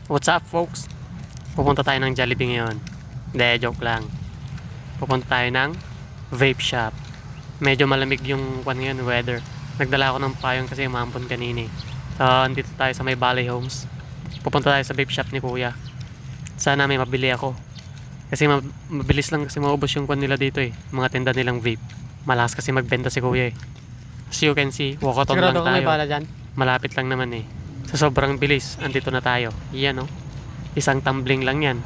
What's up, folks? Pupunta tayo ng Jollibee ngayon. Hindi, joke lang. Pupunta tayo ng vape shop. Medyo malamig yung ngayon, weather. Nagdala ako ng payong kasi umampon kanina. So, andito tayo sa may Valley Homes. Pupunta tayo sa vape shop ni Kuya. Sana may mabili ako. Kasi mabilis lang kasi maubos yung kwan nila dito eh. Mga tinda nilang vape. Malakas kasi magbenta si Kuya eh. As you can see, walkathon lang tayo. May bala dyan? Malapit lang naman eh. Sa sobrang bilis, andito na tayo. Yan oh. Isang tumbling lang yan.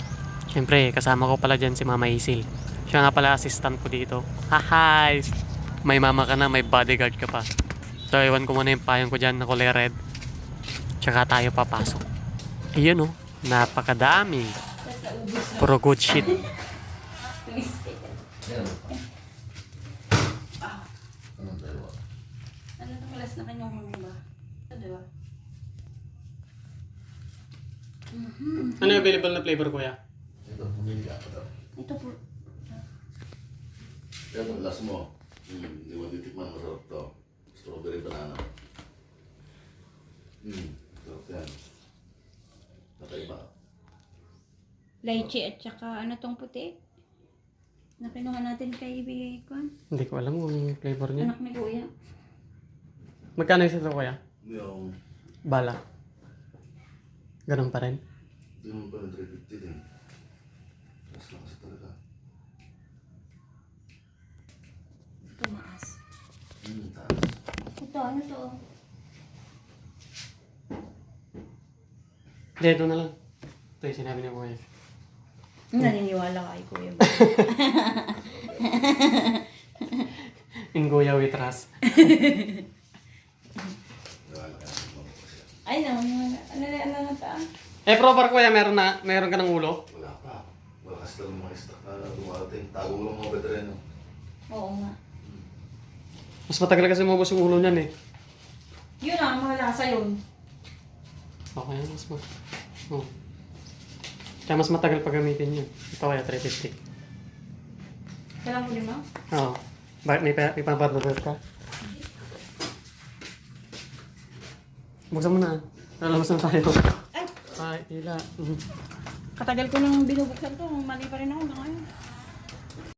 Siyempre, kasama ko pala dyan si Mama Isil. Siya nga pala assistant ko dito. Hi! May mama ka na, may bodyguard ka pa. So, iwan ko muna yung payong ko dyan na kulay red. Tsaka tayo papasok. Ayun oh, napakadami. Puro good shit. Ano itong class na kanyang ba? Ito, diba? Ano yung available na flavor, Kuya? Ito, pumili ka pa daw. Ito po. Yan ang last mo. Hindi mo titikman, masarap to. Strawberry banana. Sarap yan. Nakaiba. Lychee at saka ano tong puti? Na kinuha natin kay Kwan? Hindi ko alam kung flavor niya. Anak ni Kuya. Magkano isa ito, Kuya? Yung, Bala. Ganun pa rin. hindi mo pa ng 350 din. Mas lang kasi talaga. Tumaas. Taas. Ito, ano to? Hindi, ito na lang. Ito yung sinabi ni Kuya. Naniniwala kay Kuya. In Kuya we trust. Wala ka. Mamukha siya. Ay, ano na ta? Eh, proper Kuya, meron ka ng ulo? Wala pa. Wala kasi talagang mga stock na dumarating. Tago lang mga veterano. Oo nga. Mas matagal kasi mabos yung ulo niyan eh. Yun ang malasa yun. Okay, oh. Kaya mas matagal pa gamitin yun. Ito kaya 350. Kailan mo lima? Oo. Bakit may papadodot ka? Buksan mo na. Lalabas na tayo. Ay, Ay, ila. katagal ko nang binubuksan to. Mali pa rin ako na ngayon.